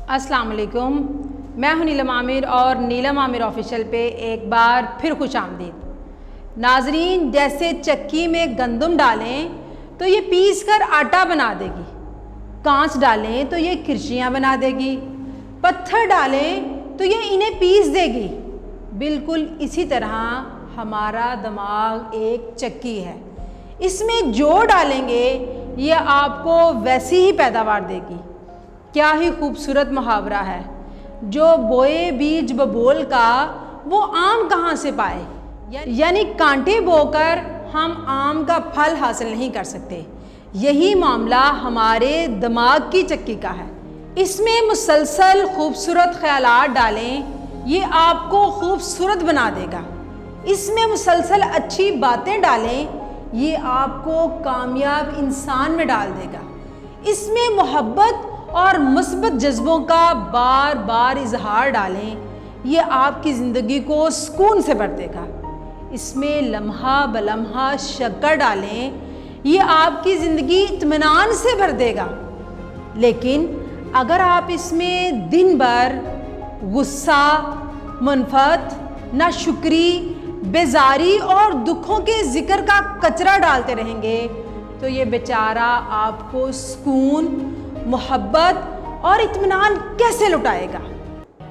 अस्सलाम वालेकुम, मैं हूं नीलम आमिर और नीलम आमिर ऑफिशियल पे एक बार फिर खुश आमदीद। नाजरीन, जैसे चक्की में गंदम डालें तो ये पीस कर आटा बना देगी, कांच डालें तो ये किरचियाँ बना देगी, पत्थर डालें तो ये इन्हें पीस देगी। बिल्कुल इसी तरह हमारा दिमाग एक चक्की है, इसमें जो डालेंगे ये आपको वैसी ही पैदावार देगी। क्या ही खूबसूरत मुहावरा है, जो बोए बीज बबोल का वो आम कहाँ से पाए। यानी कांटे बोकर हम आम का फल हासिल नहीं कर सकते। यही मामला हमारे दिमाग की चक्की का है। इसमें मुसलसल खूबसूरत ख्यालात डालें, ये आपको खूबसूरत बना देगा। इसमें मुसलसल अच्छी बातें डालें, ये आपको कामयाब इंसान में डाल देगा। इसमें मोहब्बत और मुस्बत जज्बों का बार बार इजहार डालें, ये आपकी ज़िंदगी को सुकून से भर देगा। इसमें लम्हा बलम्हा शक्कर डालें, ये आपकी ज़िंदगी इत्मीनान से भर देगा। लेकिन अगर आप इसमें दिन भर गुस्सा, मनफत, नाशुक्री, बेजारी और दुखों के ज़िक्र का कचरा डालते रहेंगे तो ये बेचारा आपको सुकून, मोहब्बत और इत्मीनान कैसे लुटाएगा।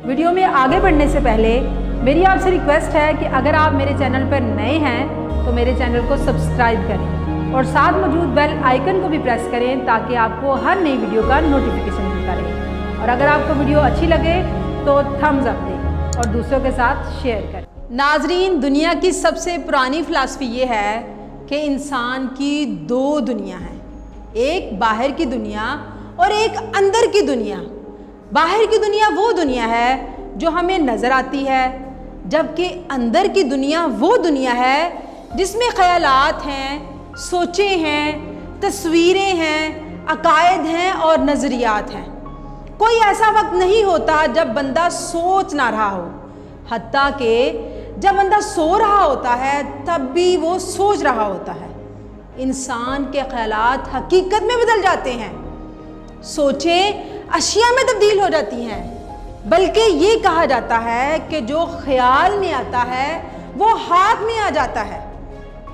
वीडियो में आगे बढ़ने से पहले मेरी आपसे रिक्वेस्ट है कि अगर आप मेरे चैनल पर नए हैं तो मेरे चैनल को सब्सक्राइब करें और साथ मौजूद बेल आइकन को भी प्रेस करें ताकि आपको हर नई वीडियो का नोटिफिकेशन मिलता रहे। और अगर आपको वीडियो अच्छी लगे तो थम्स अप दें और दूसरों के साथ शेयर करें। नाजरीन, दुनिया की सबसे पुरानी फ़िलासफ़ी ये है कि इंसान की दो दुनिया हैं, एक बाहर की दुनिया और एक अंदर की दुनिया। बाहर की दुनिया वो दुनिया है जो हमें नज़र आती है, जबकि अंदर की दुनिया वो दुनिया है जिसमें ख़यालात हैं, सोचें हैं, तस्वीरें हैं, अकायद हैं और नज़रियात हैं। कोई ऐसा वक्त नहीं होता जब बंदा सोच ना रहा हो, हत्ता कि जब बंदा सो रहा होता है तब भी वो सोच रहा होता है। इंसान के ख़यालात हकीकत में बदल जाते हैं, सोचें अशिया में तब्दील हो जाती हैं। बल्कि ये कहा जाता है कि जो ख्याल में आता है वो हाथ में आ जाता है।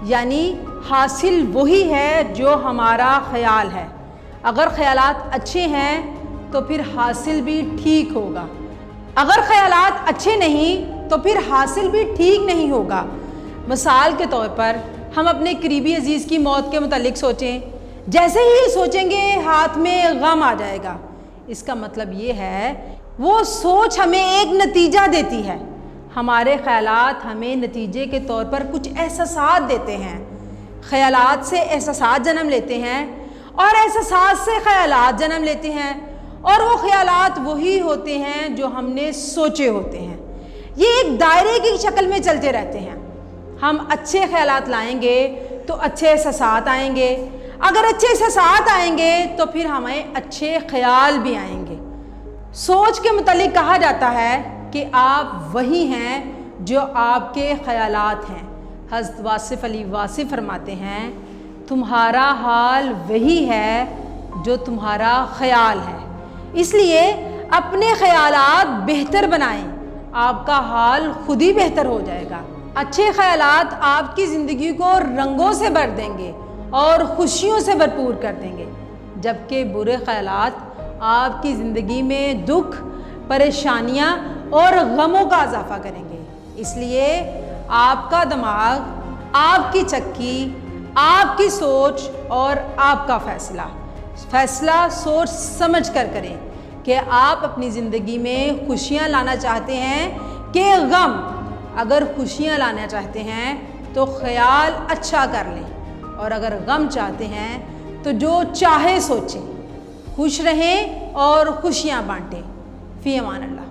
यानी हासिल वही है जो हमारा ख्याल है। अगर ख्यालात अच्छे हैं तो फिर हासिल भी ठीक होगा, अगर ख्यालात अच्छे नहीं तो फिर हासिल भी ठीक नहीं होगा। मिसाल के तौर पर हम अपने करीबी अजीज़ की मौत के मुतालिक सोचें, जैसे ही सोचेंगे हाथ में गम आ जाएगा। इसका मतलब ये है वो सोच हमें एक नतीजा देती है। हमारे ख़यालात हमें नतीजे के तौर पर कुछ एहसासात देते हैं। ख़यालात से एहसासात जन्म लेते हैं और एहसासात से ख़यालात जन्म लेते हैं और वो ख़यालात वही होते हैं जो हमने सोचे होते हैं। ये एक दायरे की शक्ल में चलते रहते हैं। हम अच्छे ख़यालात लाएंगे तो अच्छे एहसासात आएंगे, अगर अच्छे एहसासात आएंगे तो फिर हमें अच्छे ख्याल भी आएंगे। सोच के मुतालिक कहा जाता है कि आप वही हैं जो आपके ख़यालात हैं। हज़रत वासिफ़ अली वासिफ़ फरमाते हैं, तुम्हारा हाल वही है जो तुम्हारा ख़याल है। इसलिए अपने ख़यालात बेहतर बनाएं, आपका हाल खुद ही बेहतर हो जाएगा। अच्छे ख़यालात आपकी ज़िंदगी को रंगों से भर देंगे और खुशियों से भरपूर कर देंगे, जबकि बुरे ख़यालात आपकी ज़िंदगी में दुख, परेशानियाँ और गमों का इजाफ़ा करेंगे। इसलिए आपका दिमाग, आपकी चक्की, आपकी सोच और आपका फ़ैसला सोच समझ कर करें कि आप अपनी ज़िंदगी में खुशियाँ लाना चाहते हैं कि गम। अगर खुशियाँ लाना चाहते हैं तो ख्याल अच्छा कर लें और अगर गम चाहते हैं तो जो चाहे सोचें। खुश रहें और खुशियाँ बांटें। फ़ी अमान अल्लाह।